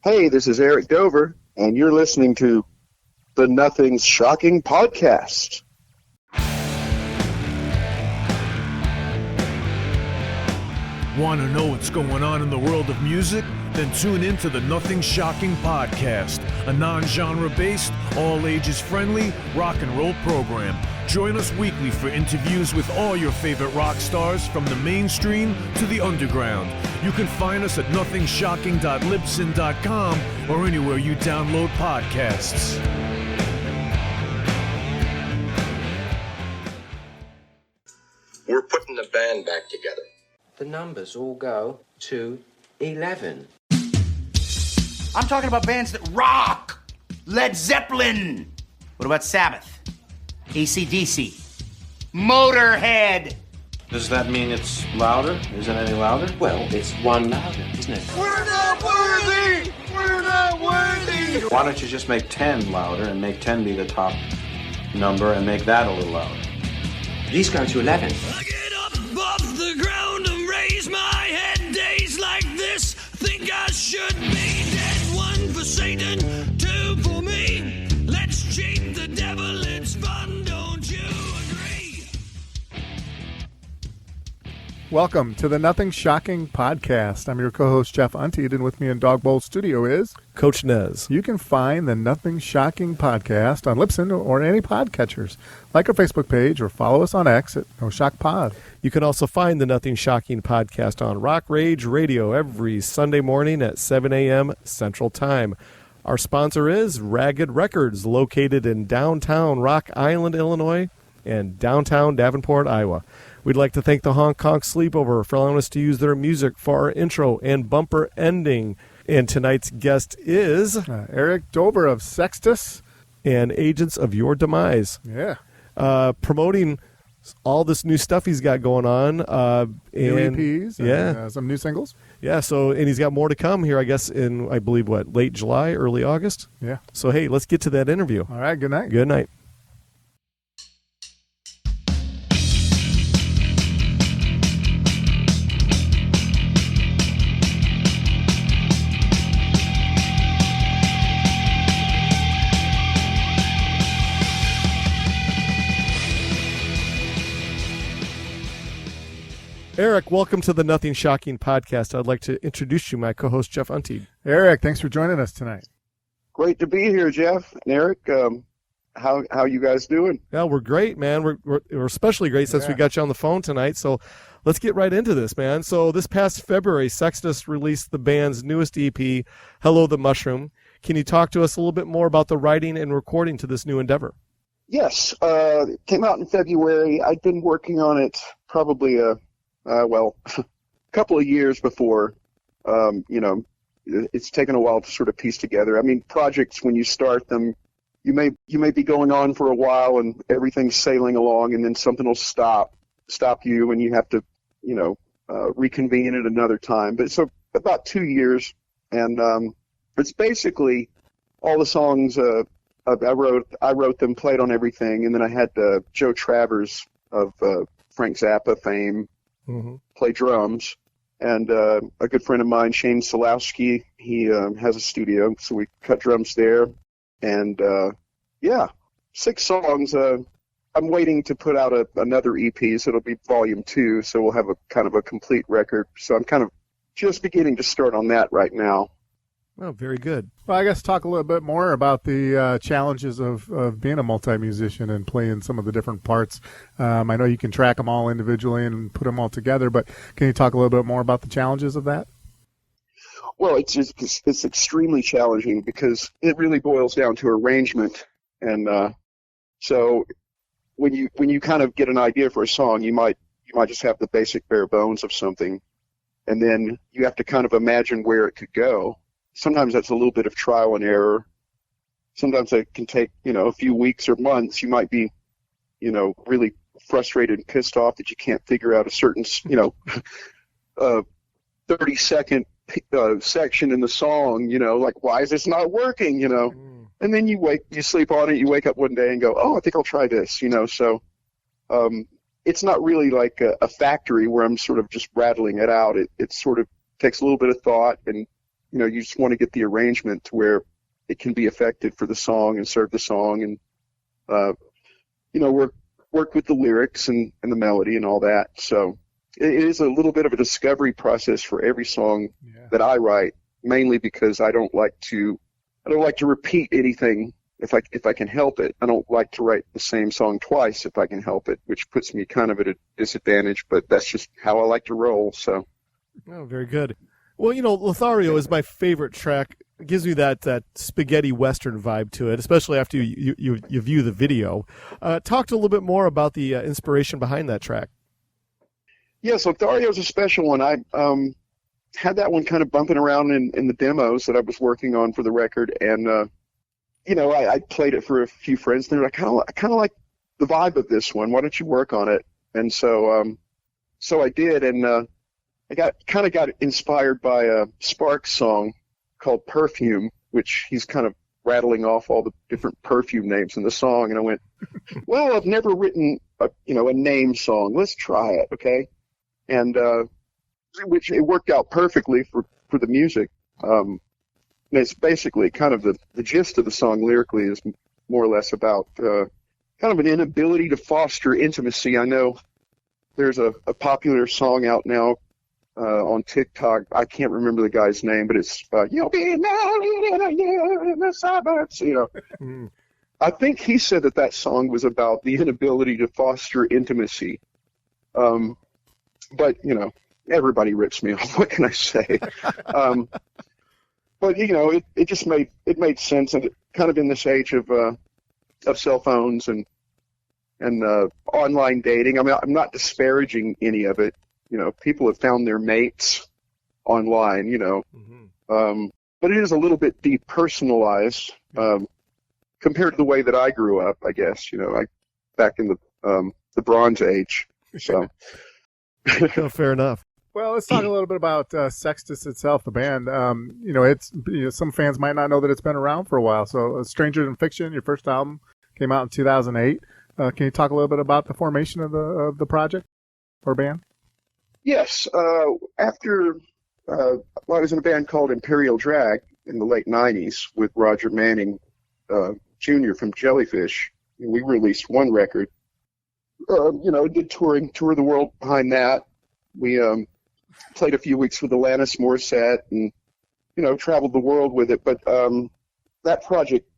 Hey, this is Eric Dover, and you're listening to the Nothing's Shocking Podcast. Want to know what's going on in the world of music? Then tune in to the Nothing Shocking Podcast, a non-genre based, all-ages friendly rock and roll program. Join us weekly for interviews with all your favorite rock stars from the mainstream to the underground. You can find us at nothingshocking.libsyn.com or anywhere you download podcasts. We're putting the band back together. The numbers all go to 11. I'm talking about bands that rock. Led Zeppelin. What about Sabbath? AC/DC. Motorhead. Does that mean it's louder? Isn't it any louder? Well, it's one louder, isn't it? We're not worthy. We're not worthy. Why don't you just make 10 louder and make 10 be the top number and make that a little louder? These go to 11. I get up off the ground and raise my head. Days like this, think I should be dead. One for Satan, two for me. Let's cheat the devil, it's fun, don't you agree? Welcome to the Nothing Shocking Podcast. I'm your co-host, Jeff Untied, and with me in Dog Bowl Studio is Coach Nez. You can find the Nothing Shocking Podcast on Libsyn or any podcatchers. Like our Facebook page or follow us on X at No Shock Pod. You can also find the Nothing Shocking Podcast on Rock Rage Radio every Sunday morning at 7 a.m. Central Time. Our sponsor is Ragged Records, located in downtown Rock Island, Illinois, and downtown Davenport, Iowa. We'd like to thank the Hong Kong Sleepover for allowing us to use their music for our intro and bumper ending. And tonight's guest is Eric Dover of Sextus and Agents of Your Demise. Yeah. Promoting all this new stuff he's got going on. New EPs. Yeah. And, some new singles. Yeah, and he's got more to come here, I guess, in, I believe, late July, early August? Yeah. So, hey, let's get to that interview. All right, good night. Good night. Eric, welcome to the Nothing Shocking Podcast. I'd like to introduce you, my co-host, Jeff Untied. Eric, thanks for joining us tonight. Great to be here, Jeff and Eric. How you guys doing? Yeah, we're great, man. We're especially great since we got you on the phone tonight. So let's get right into this, man. So this past February, Sextus released the band's newest EP, Hello the Mushroom. Can you talk to us a little bit more about the writing and recording to this new endeavor? Yes, it came out in February. I'd been working on it probably a couple of years before. It's taken a while to sort of piece together. I mean, projects, when you start them, you may be going on for a while and everything's sailing along, and then something will stop you, and you have to, reconvene at another time. But so about 2 years, and it's basically all the songs I wrote them, played on everything, and then I had Joe Travers of Frank Zappa fame play drums, and a good friend of mine, Shane Solowski, he has a studio, so we cut drums there, and 6 songs. I'm waiting to put out another EP, so it'll be volume 2, so we'll have a kind of a complete record. So I'm kind of just beginning to start on that right now. Oh, very good. Well, I guess talk a little bit more about the challenges of being a multi-musician and playing some of the different parts. I know you can track them all individually and put them all together, but can you talk a little bit more about the challenges of that? Well, it's extremely challenging because it really boils down to arrangement, and so when you kind of get an idea for a song, you might just have the basic bare bones of something, and then you have to kind of imagine where it could go. Sometimes that's a little bit of trial and error. Sometimes it can take, a few weeks or months. You might be, really frustrated and pissed off that you can't figure out a certain, 30-second section in the song, like, why is this not working, And then you sleep on it, you wake up one day and go, oh, I think I'll try this, So it's not really like a factory where I'm sort of just rattling it out. It sort of takes a little bit of thought and you just want to get the arrangement to where it can be effective for the song and serve the song, and work with the lyrics and the melody and all that. So it is a little bit of a discovery process for every song that I write, mainly because I don't like to repeat anything if I can help it. I don't like to write the same song twice if I can help it, which puts me kind of at a disadvantage, but that's just how I like to roll. So. Oh, very good. Well, Lothario is my favorite track. It gives me that spaghetti western vibe to it, especially after you view the video. Talk a little bit more about the inspiration behind that track. Yes, Lothario is a special one. I had that one kind of bumping around in the demos that I was working on for the record, and I played it for a few friends. They're like, I kind of like the vibe of this one. Why don't you work on it? And so I did, and I got inspired by a Sparks song called Perfume, which he's kind of rattling off all the different perfume names in the song. And I went, well, I've never written a name song. Let's try it. Okay. And, which it worked out perfectly for the music. And it's basically kind of the gist of the song lyrically is more or less about, kind of an inability to foster intimacy. I know there's a popular song out now, on TikTok. I can't remember the guy's name, but it's you'll be married in a year in the suburbs. I think he said that song was about the inability to foster intimacy. But everybody rips me off. What can I say? But it just made sense, and kind of in this age of cell phones and online dating. I mean, I'm not disparaging any of it. People have found their mates online, but it is a little bit depersonalized compared to the way that I grew up, I guess, back in the Bronze Age. So, fair enough. Well, let's talk a little bit about Sextus itself, the band. It's some fans might not know that it's been around for a while. So, Stranger Than Fiction, your first album, came out in 2008. Can you talk a little bit about the formation of the project or band? Yes. After I was in a band called Imperial Drag in the late 90s with Roger Manning Jr. from Jellyfish. And we released one record. Did tour the world behind that. We played a few weeks with Alanis Morissette and, traveled the world with it. But that project,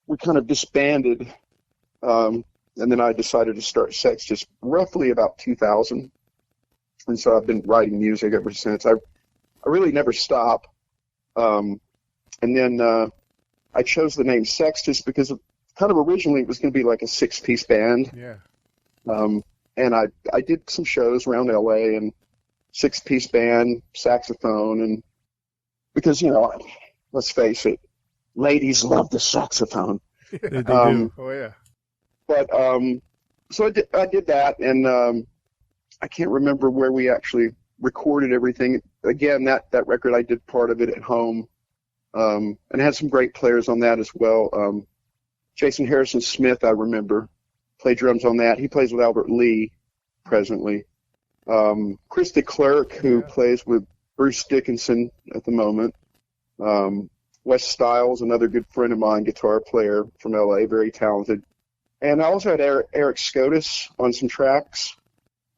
we kind of disbanded. And then I decided to start Sextus roughly about 2000. And so I've been writing music ever since. I really never stop. And then I chose the name Sextus because kind of originally it was going to be like a 6-piece band. Yeah. And I did some shows around LA and 6-piece band, saxophone, and because, let's face it, ladies love the saxophone. They do. Oh, yeah. But so I did that, and I can't remember where we actually recorded everything. Again, that record, I did part of it at home, and had some great players on that as well. Jason Harrison Smith, I remember, played drums on that. He plays with Albert Lee presently. Chris DeClerc, who plays with Bruce Dickinson at the moment. Wes Stiles, another good friend of mine, guitar player from LA, very talented. And I also had Eric Scotus on some tracks,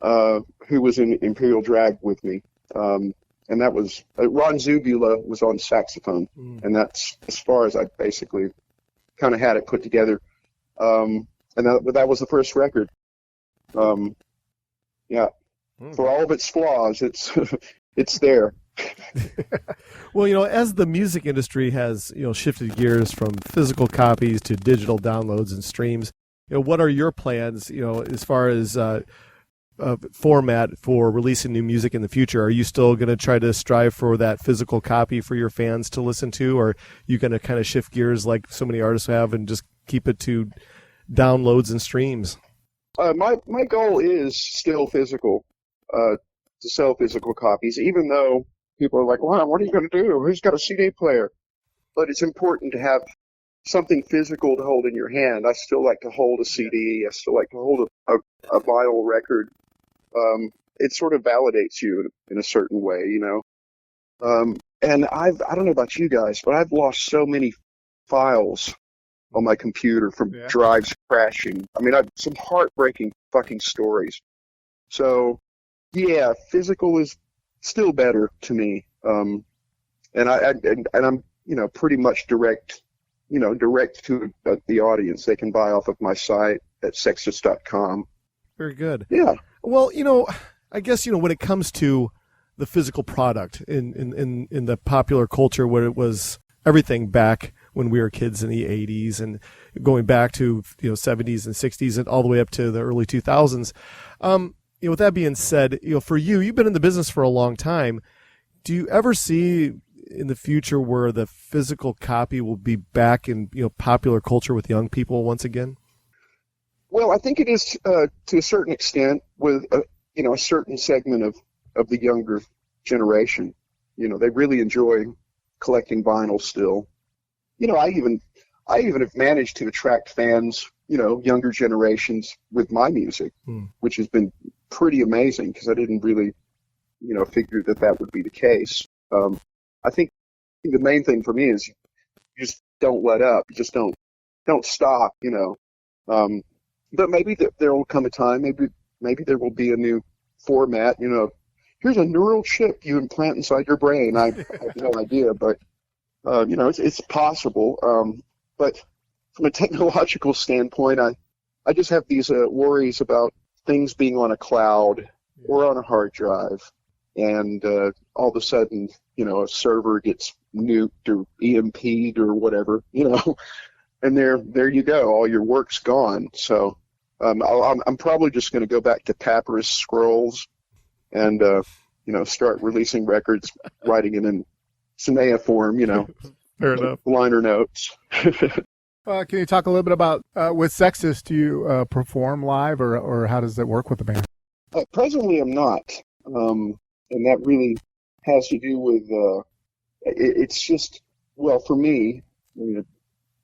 who was in Imperial Drag with me. And that was, Ron Zubula was on saxophone. And that's as far as I basically kind of had it put together. And that was the first record. Yeah. For all of its flaws, it's there. Well, as the music industry has, shifted gears from physical copies to digital downloads and streams, what are your plans, as far as format for releasing new music in the future? Are you still going to try to strive for that physical copy for your fans to listen to, or are you going to kind of shift gears like so many artists have and just keep it to downloads and streams? My goal is still physical, to sell physical copies, even though people are like, wow, what are you going to do? Who's got a CD player? But it's important to have something physical to hold in your hand. I still like to hold a CD. I still like to hold a vinyl record. It sort of validates you in a certain way, And I don't know about you guys, but I've lost so many files on my computer from drives crashing. I mean, I've some heartbreaking fucking stories. So, yeah, physical is still better to me. And I'm, pretty much direct to the audience. They can buy off of my site at sextus.com. Very good. Yeah. Well, I guess, when it comes to the physical product in the popular culture, where it was everything back when we were kids in the 80s and going back to 70s and 60s and all the way up to the early 2000s. With that being said, for you've been in the business for a long time. Do you ever see in the future where the physical copy will be back in popular culture with young people once again? Well, I think it is to a certain extent with a certain segment of the younger generation. They really enjoy collecting vinyl still. I even have managed to attract fans, younger generations with my music, which has been pretty amazing because I didn't really, figure that would be the case. I think the main thing for me is you just don't let up. You just don't stop, But maybe there will come a time, maybe there will be a new format, here's a neural chip you implant inside your brain. I have no idea, but, it's possible. But from a technological standpoint, I just have these worries about things being on a cloud or on a hard drive. And all of a sudden, a server gets nuked or EMP'd or whatever, and there you go. All your work's gone. So I'm probably just going to go back to papyrus scrolls and, start releasing records, writing it in cuneiform, Fair enough. Liner notes. Can you talk a little bit about, with Sextus, do you perform live or how does that work with the band? Presently, I'm not. And that really has to do with, it's just, well, for me,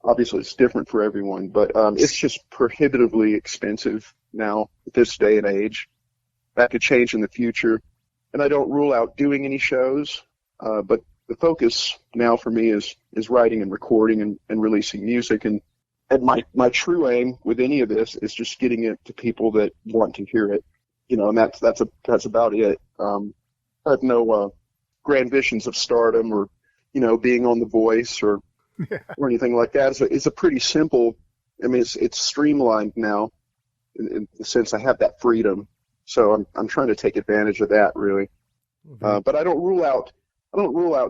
obviously it's different for everyone, but it's just prohibitively expensive now at this day and age. That could change in the future. And I don't rule out doing any shows, but the focus now for me is writing and recording and releasing music. And my true aim with any of this is just getting it to people that want to hear it, and that's about it. I have no grand visions of stardom or, being on The Voice or anything like that. It's a pretty simple. I mean, it's streamlined now in the sense I have that freedom. So I'm trying to take advantage of that really. But I don't rule out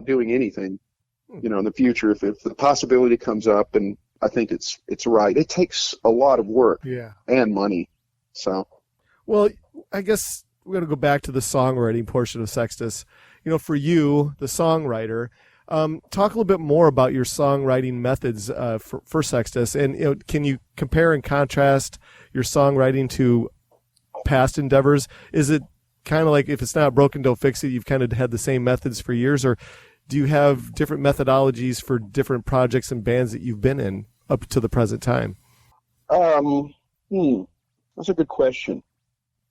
doing anything, in the future if the possibility comes up and I think it's right. It takes a lot of work and money. So, well, I guess we're going to go back to the songwriting portion of Sextus. For you, the songwriter, talk a little bit more about your songwriting methods for Sextus, and can you compare and contrast your songwriting to past endeavors? Is it kind of like if it's not broken, don't fix it? You've kind of had the same methods for years, or do you have different methodologies for different projects and bands that you've been in up to the present time? That's a good question.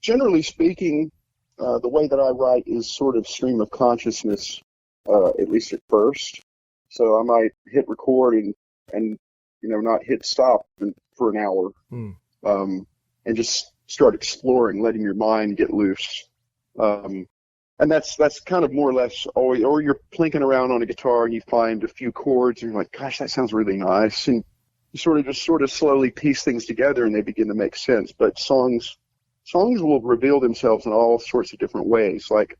Generally speaking, the way that I write is sort of stream of consciousness, at least at first. So I might hit record and not hit stop for an hour, and just start exploring, letting your mind get loose. And that's kind of more or less always, or you're plinking around on a guitar and you find a few chords and you're like, gosh, that sounds really nice. And you sort of slowly piece things together and they begin to make sense. But songs will reveal themselves in all sorts of different ways. Like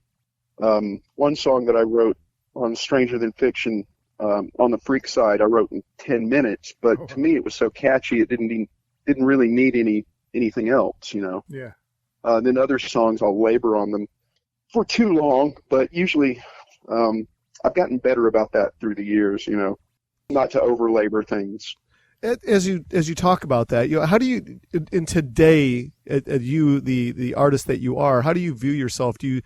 one song that I wrote on Stranger Than Fiction, on the Freak side, I wrote in 10 minutes, but to me it was so catchy it didn't really need anything else, Yeah. Then other songs I'll labor on them for too long, but usually I've gotten better about that through the years, not to over-labor things. As you talk about that, how do you, in today, you the artist that you are, how do you view yourself? Do you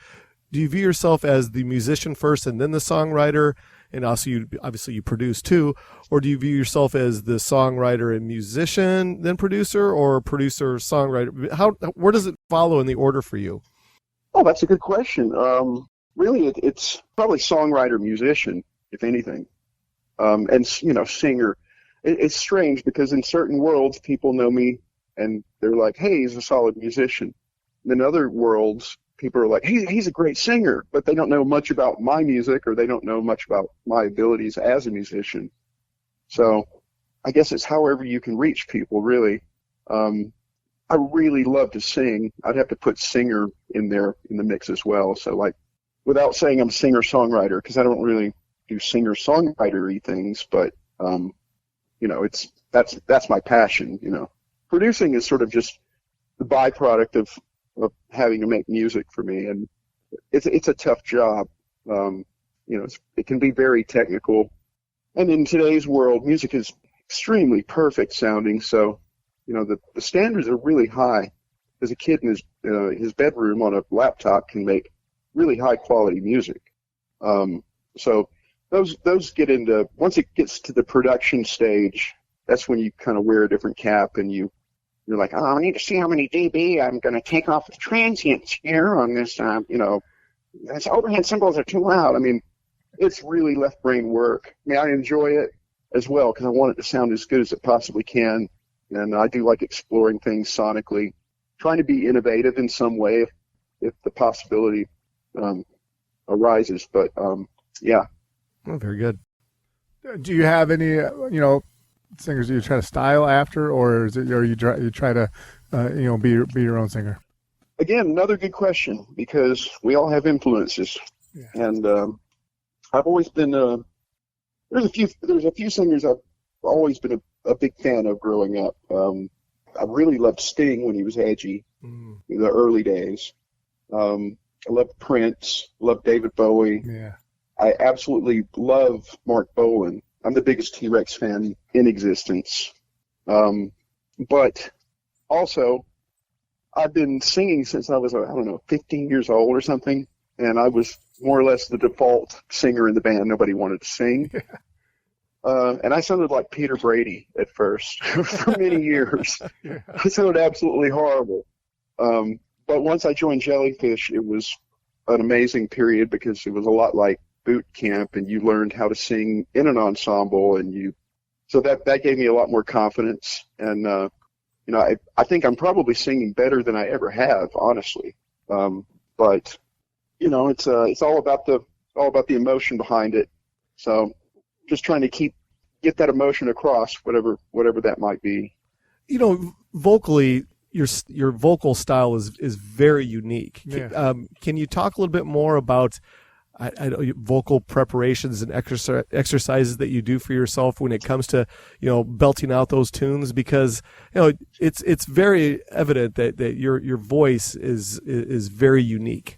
view yourself as the musician first and then the songwriter, and also you produce too, or do you view yourself as the songwriter and musician then producer, or producer songwriter? Where does it follow in the order for you? Oh, that's a good question. really it's probably songwriter, musician, if anything, and singer. It's strange because in certain worlds people know me and they're like, hey, he's a solid musician. And in other worlds, people are like, hey, he's a great singer, but they don't know much about my music or they don't know much about my abilities as a musician. So I guess it's however you can reach people, really. I really love to sing. I'd have to put singer in there in the mix as well. So, like, without saying I'm singer-songwriter, because I don't really do singer-songwriter-y things, but, that's my passion, Producing is sort of just the byproduct of having to make music for me, and it's a tough job. It can be very technical, and in today's world, music is extremely perfect sounding. So, the standards are really high. As a kid in his bedroom on a laptop can make really high quality music. So those get into, once it gets to the production stage, that's when you kind of wear a different cap and you're like, oh, I need to see how many dB I'm going to take off the transients here on this, these overhead cymbals are too loud. I mean, it's really left brain work. I mean, I enjoy it as well because I want it to sound as good as it possibly can. And I do like exploring things sonically, trying to be innovative in some way if the possibility arises. But, yeah. Oh, very good. Do you have any, singers you try to style after, or you try to, be your own singer? Again, another good question, because we all have influences. Yeah. And I've always been, there's a few singers I've always been a big fan of growing up. I really loved Sting when he was edgy in the early days. I loved Prince, loved David Bowie. Yeah. I absolutely love Mark Bolan. I'm the biggest T-Rex fan in existence. But also, I've been singing since I was, 15 years old or something, and I was more or less the default singer in the band. Nobody wanted to sing. And I sounded like Peter Brady at first for many years. Yeah. I sounded absolutely horrible. But once I joined Jellyfish, it was an amazing period because it was a lot like boot camp, and you learned how to sing in an ensemble, and so that gave me a lot more confidence. And I think I'm probably singing better than I ever have, honestly. But it's all about the emotion behind it. So just trying to get that emotion across, whatever that might be. Vocally, your vocal style is very unique. Yeah. Can you talk a little bit more about vocal preparations and exercises that you do for yourself when it comes to belting out those tunes? Because it's very evident that your voice is very unique.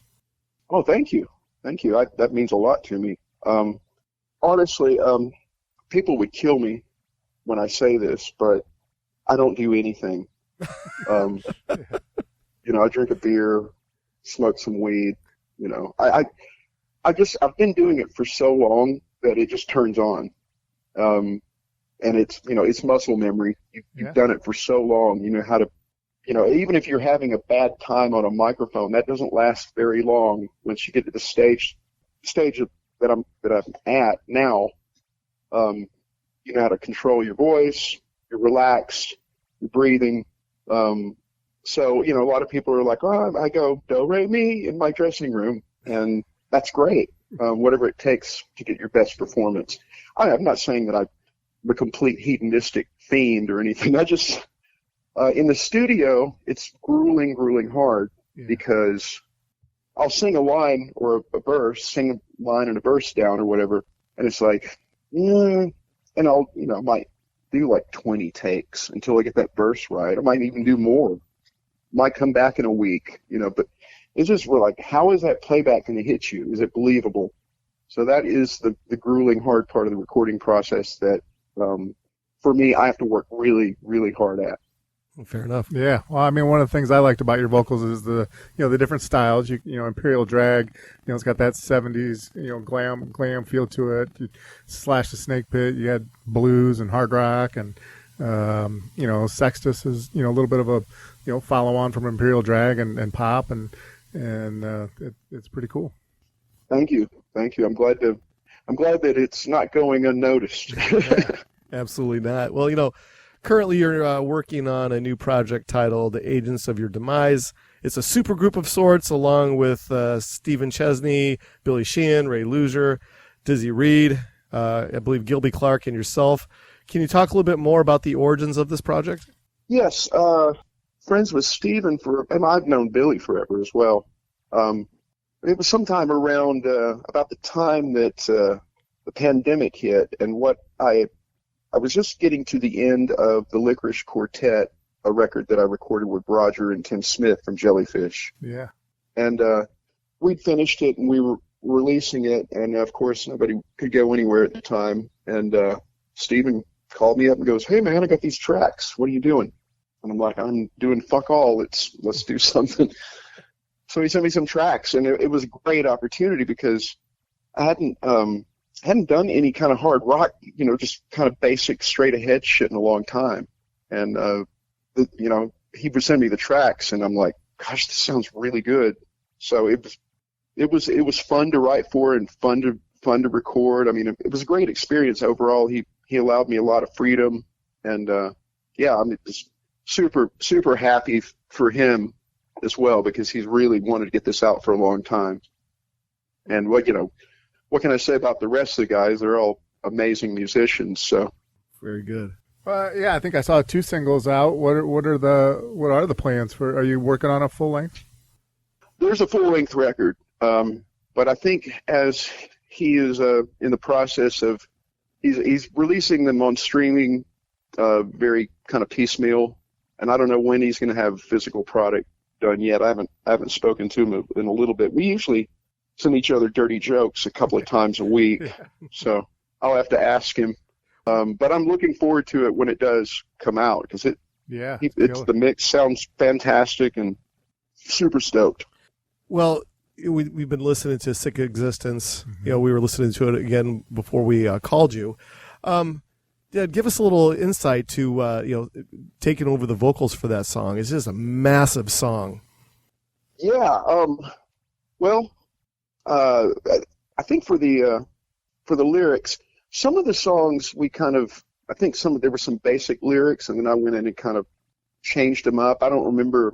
Oh, thank you. That means a lot to me. Honestly, people would kill me when I say this, but I don't do anything. I drink a beer, smoke some weed. I've been doing it for so long that it just turns on. And it's muscle memory. You've done it for so long. You know how to, even if you're having a bad time on a microphone, that doesn't last very long. Once you get to the stage that I'm at now, you know how to control your voice, you're relaxed, you're breathing. So, a lot of people are like, oh, I go do, re, mi in my dressing room, and that's great. Whatever it takes to get your best performance. I'm not saying that I'm a complete hedonistic fiend or anything. I just, in the studio, it's grueling hard because I'll sing a line or a verse, sing a line and a verse down or whatever, and it's like, and I'll, might do like 20 takes until I get that verse right. I might even do more. Might come back in a week, but it's just like, how is that playback going to hit you? Is it believable? So that is the grueling hard part of the recording process that, for me, I have to work really, really hard at. Fair enough. Yeah. Well, I mean, one of the things I liked about your vocals is the different styles. Imperial Drag, it's got that 70s, glam feel to it. You slash the Snakepit, you had blues and hard rock, and Sextus is, a little bit of a, follow on from Imperial Drag and pop, and it's pretty cool. Thank you. I'm glad that it's not going unnoticed. Absolutely not. Well, currently you're working on a new project titled Agents of Your Demise. It's a super group of sorts, along with Stephen Chesney, Billy Sheehan, Ray Luzier, Dizzy Reed, I believe Gilby Clarke, and yourself. Can you talk a little bit more about the origins of this project? Yes. Friends with Stephen and I've known Billy forever as well. It was sometime around about the time that the pandemic hit, and what I was just getting to the end of the Lickerish Quartet, a record that I recorded with Roger and Tim Smith from Jellyfish. Yeah. And we'd finished it, and we were releasing it, and of course nobody could go anywhere at the time. And Stephen called me up and goes, "Hey man, I got these tracks. What are you doing?" And I'm like, "I'm doing fuck all. Let's do something." So he sent me some tracks, and it was a great opportunity because I hadn't done any kind of hard rock, just kind of basic straight ahead shit in a long time. And he would send me the tracks, and I'm like, "Gosh, this sounds really good." So it was fun to write for and fun to record. I mean, it was a great experience overall. He allowed me a lot of freedom, and I'm just super happy for him as well, because he's really wanted to get this out for a long time. And what can I say about the rest of the guys? They're all amazing musicians. So very good. Yeah, I think I saw 2 singles out. What are the plans for? Are you working on a full length? There's a full length record, but I think as he is in the process of he's releasing them on streaming, very kind of piecemeal, and I don't know when he's going to have physical product done yet. I haven't spoken to him in a little bit. We usually send each other dirty jokes a couple of times a week, so I'll have to ask him. But I'm looking forward to it when it does come out, because the mix sounds fantastic, and super stoked. Well, we've been listening to Sick Existence. Mm-hmm. We were listening to it again before we called you. Give us a little insight to taking over the vocals for that song. It's just a massive song. Yeah. I think for the lyrics, some of the songs there were some basic lyrics, and then I went in and kind of changed them up. I don't remember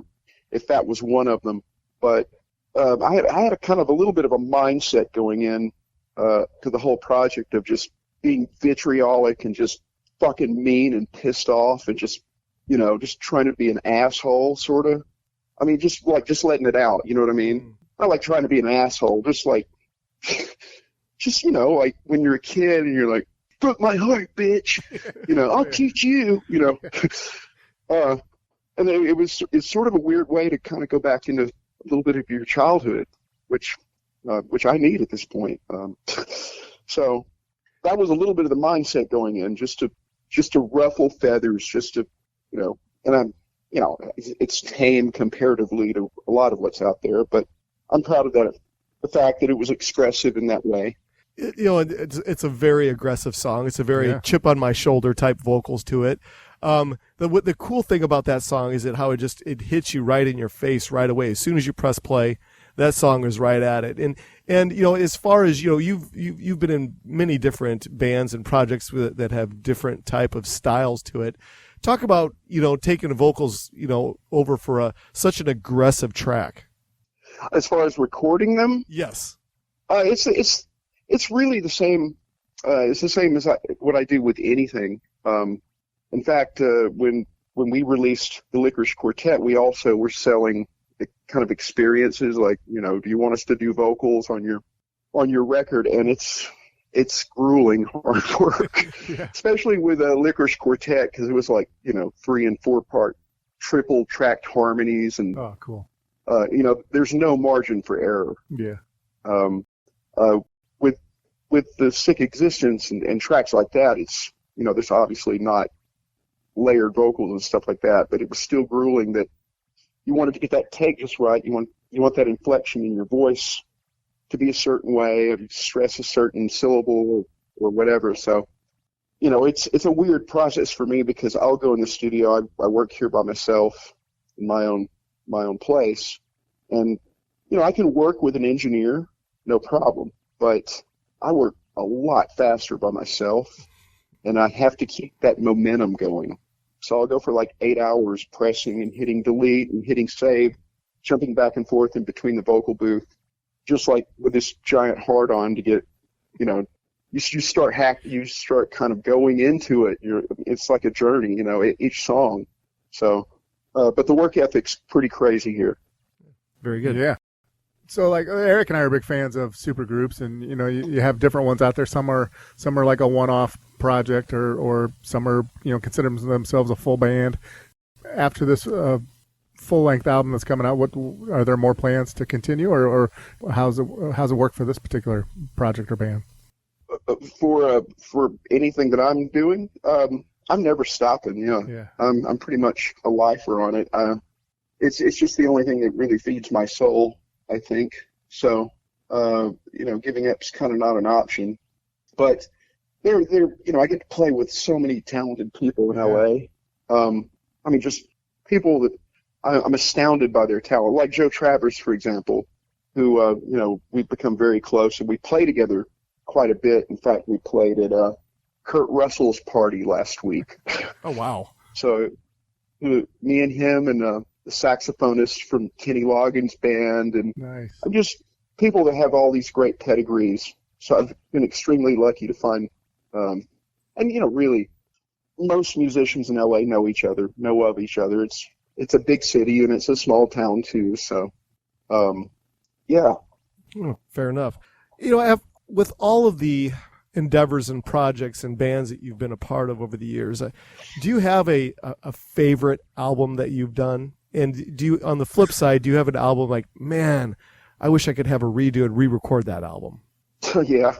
if that was one of them, but I had a kind of a little bit of a mindset going in to the whole project of just being vitriolic and just fucking mean and pissed off and just trying to be an asshole, sort of. I mean, just letting it out, you know what I mean? Not like trying to be an asshole, just like, like when you're a kid and you're like, "Broke my heart, bitch," "I'll teach you," and it's sort of a weird way to kind of go back into a little bit of your childhood, which I need at this point. So that was a little bit of the mindset going in, just to ruffle feathers, just to, and I'm, it's tame comparatively to a lot of what's out there, but I'm proud of the fact that it was expressive in that way. It's a very aggressive song. It's a very chip on my shoulder type vocals to it. The cool thing about that song is how it hits you right in your face right away. As soon as you press play, that song is right at it. And as far as you've been in many different bands and projects that have different type of styles to it. Talk about taking the vocals over for such an aggressive track. As far as recording them, yes, it's really the same. It's the same as what I do with anything. In fact, when we released the Lickerish Quartet, we also were selling kind of experiences, like, do you want us to do vocals on your record? And it's grueling hard work, especially with a Lickerish Quartet, because it was like 3 and 4 part triple tracked harmonies, and cool. There's no margin for error. Yeah. With the Sick Existence and tracks like that, it's there's obviously not layered vocals and stuff like that, but it was still grueling that you wanted to get that take just right. You want that inflection in your voice to be a certain way, or stress a certain syllable or whatever. So, it's a weird process for me, because I'll go in the studio. I work here by myself in my own place, and I can work with an engineer, no problem. But I work a lot faster by myself, and I have to keep that momentum going. So I'll go for like 8 hours pressing and hitting delete and hitting save, jumping back and forth in between the vocal booth, just like with this giant hard-on to get, you know, you start kind of going into it. It's like a journey, you know, each song. So, but the work ethic's pretty crazy here. Very good. Yeah. So, like, Eric and I are big fans of supergroups, and you know, you have different ones out there. Some are like a one-off project, or some are, you know, consider themselves a full band. After this full-length album that's coming out, what are there more plans to continue, or how's it work for this particular project or band? For anything that I'm doing, I'm never stopping. You know, Yeah. I'm pretty much a lifer on it. It's just the only thing that really feeds my soul, I think. So, you know, giving up's kind of not an option. But they're you know, I get to play with so many talented people in LA. I mean, just people that I'm astounded by their talent. Like Joe Travers, for example, who you know, we've become very close, and we play together quite a bit. In fact, we played at Kurt Russell's party last week. Oh, wow. So me and him and the saxophonist from Kenny Loggins' band, and Nice. I'm just people that have all these great pedigrees. So I've been extremely lucky to find, and you know, really, most musicians in LA know of each other. It's a big city, and it's a small town too. So, yeah. Oh, fair enough. You know, with all of the endeavors and projects and bands that you've been a part of over the years, do you have a favorite album that you've done? And do you, on the flip side, do you have an album like, man, I wish I could have a redo and re-record that album? Yeah.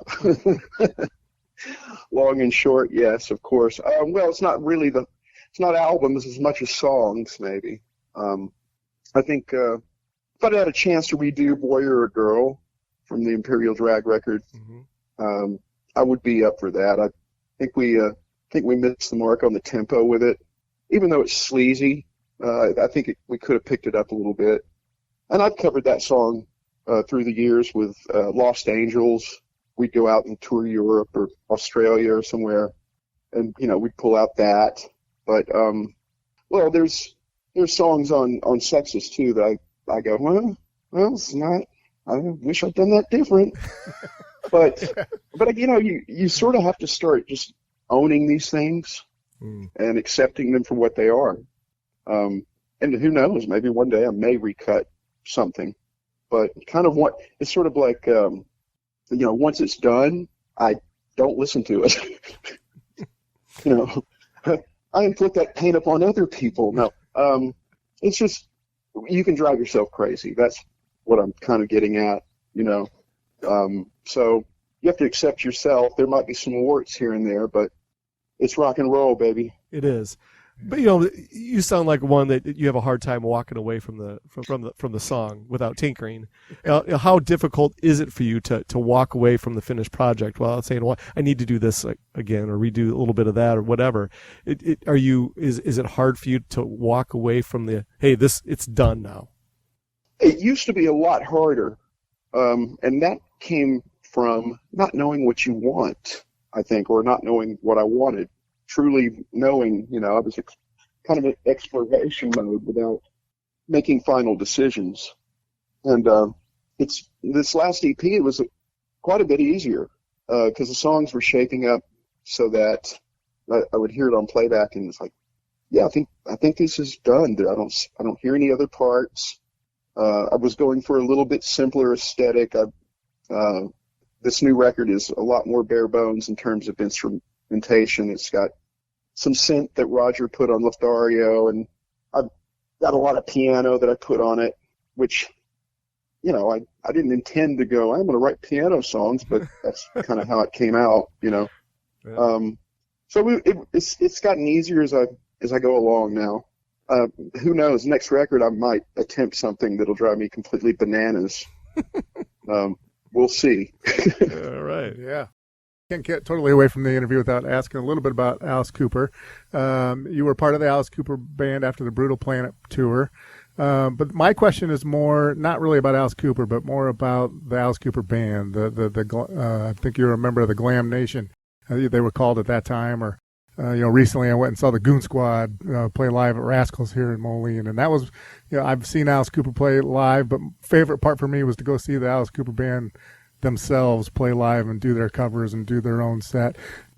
Long and short, yes, of course. Well, it's not albums as much as songs, maybe. I think if I'd had a chance to redo Boy or a Girl from the Imperial Drag record, I would be up for that. I think we missed the mark on the tempo with it, even though it's sleazy. I think we could have picked it up a little bit. And I've covered that song through the years with Lost Angels. We'd go out and tour Europe or Australia or somewhere, and you know, we'd pull out that. But well, there's songs on Sextus too that I go, well, it's not. I wish I'd done that different. but you know, you sort of have to start just owning these things and accepting them for what they are. And who knows, maybe one day I may recut something. But kind of it's sort of like, you know, once it's done, I don't listen to it. You know, I inflict that pain upon other people. No, it's just, you can drive yourself crazy. That's what I'm kind of getting at, you know. So you have to accept yourself. There might be some warts here and there, but it's rock and roll, baby. It is. But you know, you sound like one that you have a hard time walking away from the song without tinkering. How difficult is it for you to walk away from the finished project while saying, "Well, I need to do this again, or redo a little bit of that, or whatever"? Is it hard for you to walk away from it's done now? It used to be a lot harder, and that came from not knowing what you want, I think, or not knowing what I wanted. Truly knowing, you know, I was kind of in exploration mode without making final decisions. And it's this last EP, it was quite a bit easier because the songs were shaping up so that I would hear it on playback, and it's like, yeah, I think this is done. I don't hear any other parts. I was going for a little bit simpler aesthetic. This new record is a lot more bare bones in terms of instrumentation. It's got some synth that Roger put on Lothario, and I've got a lot of piano that I put on it, which, you know, I didn't intend to go, I'm going to write piano songs, but that's kind of how it came out, you know. Yeah. So it's gotten easier as I go along now. Who knows? Next record, I might attempt something that'll drive me completely bananas. We'll see. All right. Yeah. Can't get totally away from the interview without asking a little bit about Alice Cooper. You were part of the Alice Cooper band after the Brutal Planet tour. But my question is more not really about Alice Cooper, but more about the Alice Cooper band. I think you're a member of the Glam Nation. They were called at that time, or recently I went and saw the Goon Squad play live at Rascals here in Moline, and that was, I've seen Alice Cooper play live, but favorite part for me was to go see the Alice Cooper band themselves play live and do their covers and do their own set.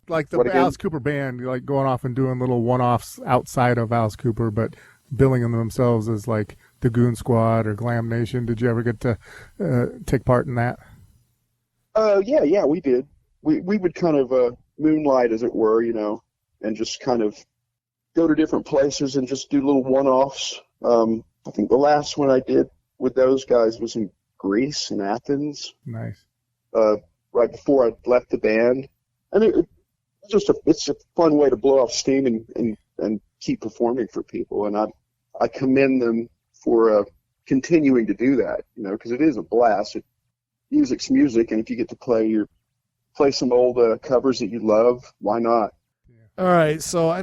Like the Alice Cooper band, like going off and doing little one-offs outside of Alice Cooper, but billing them themselves as like the Goon Squad or Glam Nation. Did you ever get to take part in that? Yeah, we did. We would kind of moonlight, as it were, and just kind of go to different places and just do little one-offs. I think the last one I did with those guys was in Greece, in Athens. Nice. Right before I left the band. And it's a fun way to blow off steam and keep performing for people. And I commend them for continuing to do that, because it is a blast. Music's music, and if you get to play some old covers that you love, why not? All right, so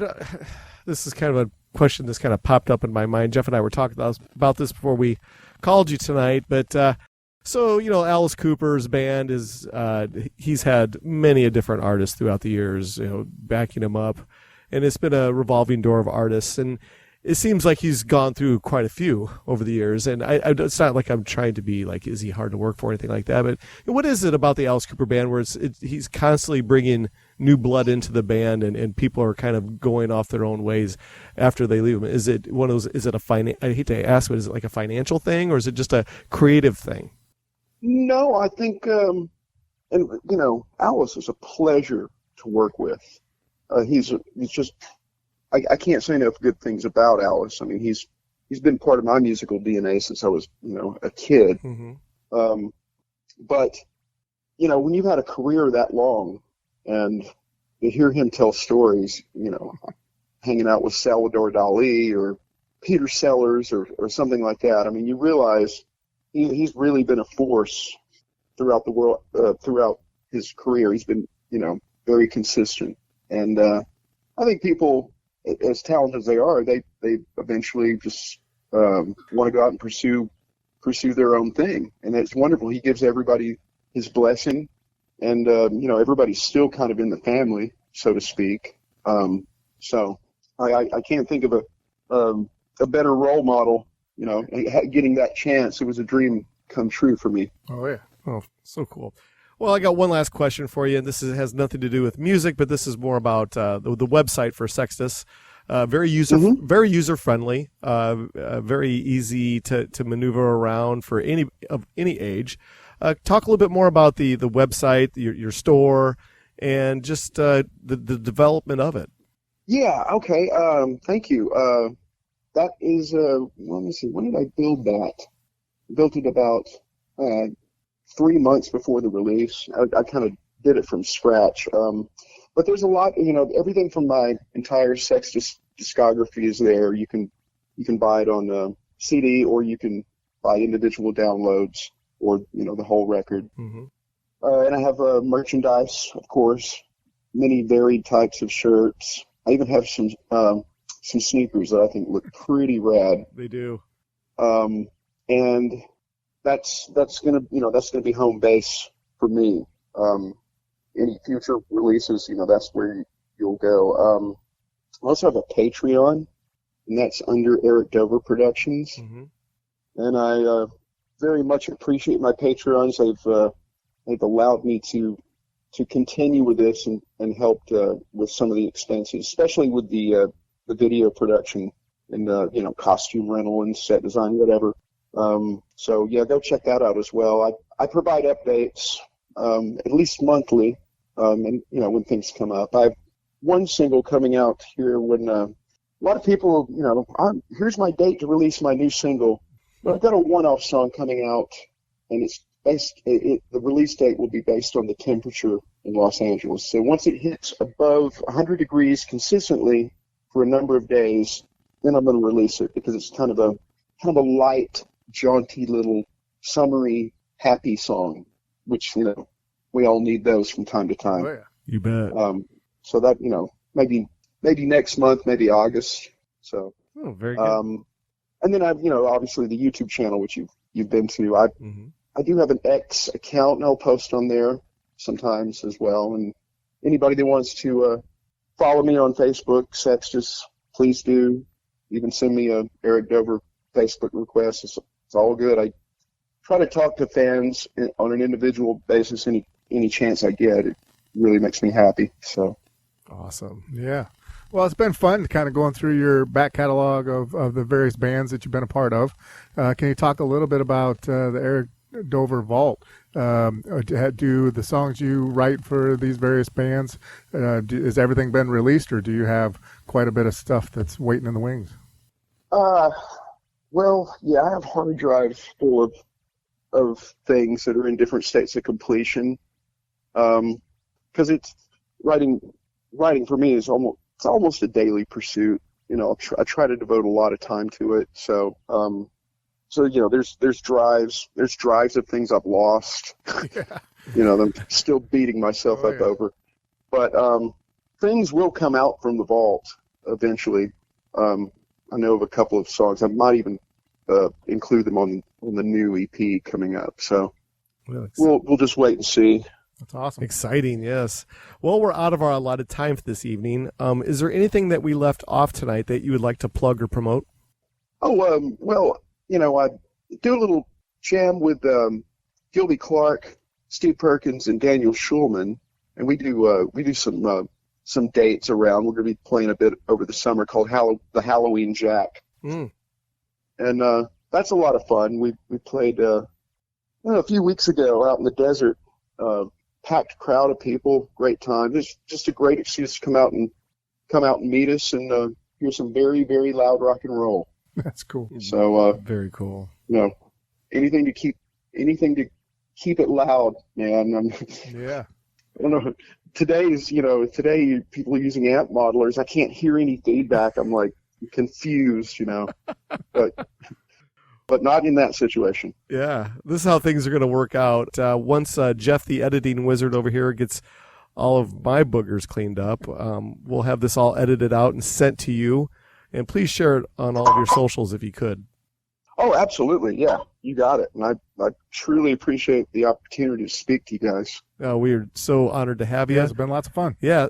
this is kind of a question that's kind of popped up in my mind. Jeff and I were talking about this before we called you tonight, but so Alice Cooper's band is he's had many different artists throughout the years, backing him up, and it's been a revolving door of artists, and it seems like he's gone through quite a few over the years, and it's not like I'm trying to be like, is he hard to work for or anything like that, but what is it about the Alice Cooper band where he's constantly bringing new blood into the band, and people are kind of going off their own ways after they leave him? Is it one of those, I hate to ask, but is it like a financial thing, or is it just a creative thing? No, I think, Alice is a pleasure to work with. He's just, I can't say enough good things about Alice. I mean, he's been part of my musical DNA since I was, a kid. Mm-hmm. But, when you've had a career that long and you hear him tell stories, hanging out with Salvador Dali or Peter Sellers or something like that, I mean, you realize he's really been a force throughout the world, throughout his career. He's been, very consistent. And I think people, as talented as they are, they eventually just want to go out and pursue their own thing, and it's wonderful. He gives everybody his blessing, and everybody's still kind of in the family, so to speak. So I can't think of a better role model. Getting that chance, it was a dream come true for me. Oh yeah, oh so cool. Well, I got one last question for you, and this has nothing to do with music, but this is more about the website for Sextus. Very user friendly, very easy to maneuver around for any age. Talk a little bit more about the website, your store, and just the development of it. Yeah. Okay. Thank you. That is. Let me see. When did I build that? I built it about 3 months before the release. I kind of did it from scratch. But there's a lot, everything from my entire Sextus discography is there. You can buy it on CD, or you can buy individual downloads, or the whole record. Mm-hmm. And I have merchandise, of course, many varied types of shirts. I even have some sneakers that I think look pretty rad. They do. And that's gonna be home base for me. Any future releases, that's where you'll go. I also have a Patreon, and that's under Eric Dover Productions. Mm-hmm. And I very much appreciate my Patreons. They've allowed me to continue with this and helped with some of the expenses, especially with the video production and costume rental and set design, whatever. So yeah, go check that out as well. I provide updates at least monthly, and when things come up. I have one single coming out here when a lot of people, here's my date to release my new single. But I've got a one-off song coming out, and it's the release date will be based on the temperature in Los Angeles. So once it hits above 100 degrees consistently for a number of days, then I'm going to release it, because it's kind of a light, jaunty little summery, happy song, which we all need those from time to time. Oh, yeah. You bet. So that maybe next month, maybe August. So very good. And then obviously the YouTube channel, which you've been to. I do have an X account, and I'll post on there sometimes as well. And anybody that wants to follow me on Facebook, Sextus, please do. Even send me a Eric Dover Facebook request. It's all good. I try to talk to fans on an individual basis any chance I get. It really makes me happy. So awesome. Yeah. Well, it's been fun kind of going through your back catalog of the various bands that you've been a part of. Can you talk a little bit about the Eric Dover Vault? Do the songs you write for these various bands, has everything been released, or do you have quite a bit of stuff that's waiting in the wings? Well, yeah, I have hard drives full of things that are in different states of completion. Because it's writing for me is almost a daily pursuit. I try to devote a lot of time to it. So there's drives of things I've lost. Yeah. I'm still beating myself up over. But things will come out from the vault eventually. I know of a couple of songs. I might even include them on the new EP coming up. So we'll just wait and see. That's awesome. Exciting, yes. Well, we're out of our allotted time for this evening. Is there anything that we left off tonight that you would like to plug or promote? Oh, well, I do a little jam with Gilby Clark, Steve Perkins, and Daniel Schulman, and we do some dates around. We're going to be playing a bit over the summer called the Halloween Jack, and that's a lot of fun. We played a few weeks ago out in the desert. Packed crowd of people, great time. It's just a great excuse to come out and meet us and hear some very, very loud rock and roll. That's cool. So very cool. Anything to keep it loud, man. Yeah. I don't know. Today people are using amp modelers. I can't hear any feedback. I'm like confused, but not in that situation. Yeah, this is how things are going to work out. Once Jeff, the editing wizard over here, gets all of my boogers cleaned up, we'll have this all edited out and sent to you. And please share it on all of your socials if you could. Oh, absolutely. Yeah, you got it. And I truly appreciate the opportunity to speak to you guys. We are so honored to have you. Yeah, it's been lots of fun. Yeah.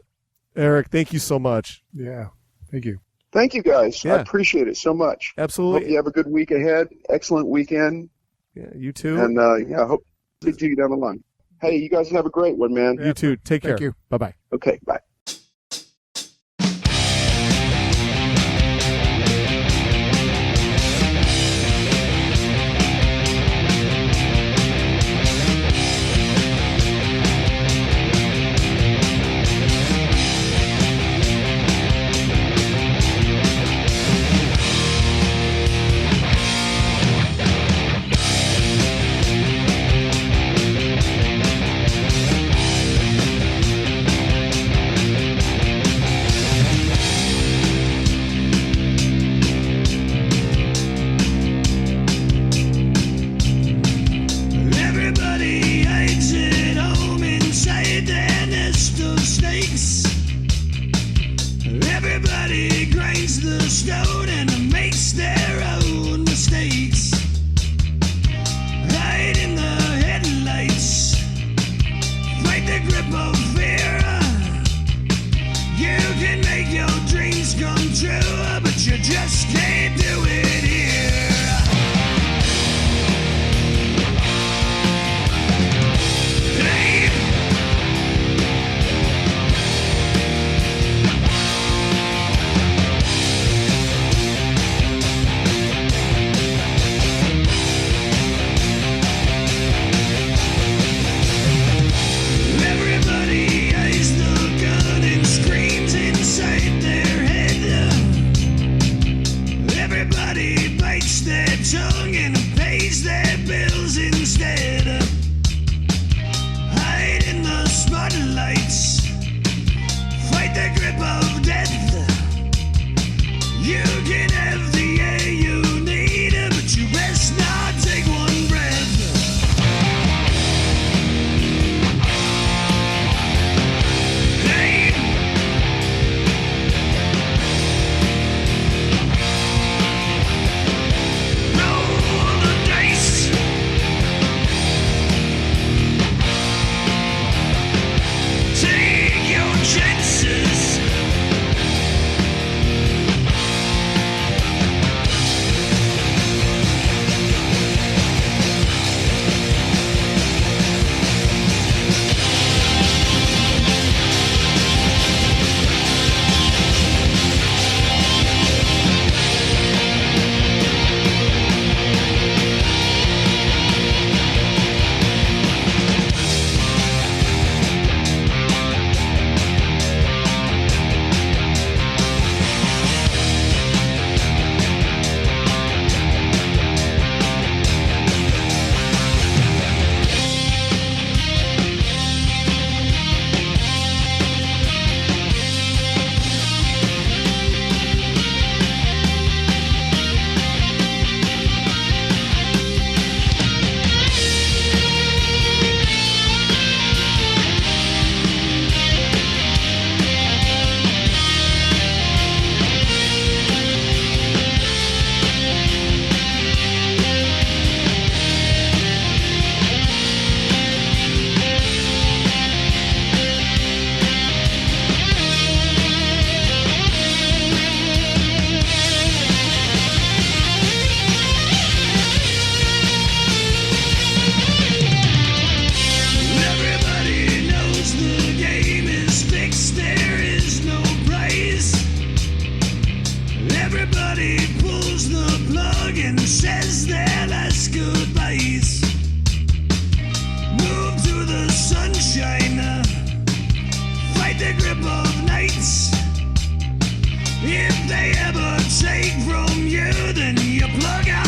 Eric, thank you so much. Yeah, thank you. Thank you, guys. Yeah. I appreciate it so much. Absolutely. Hope you have a good week ahead. Excellent weekend. Yeah, you too. And I hope to see you down the line. Hey, you guys have a great one, man. You too. Take care. Thank you. Bye-bye. Okay, bye. Everybody and says their last goodbyes. Move to the sunshine, fight the grip of nights. If they ever take from you, then you plug out.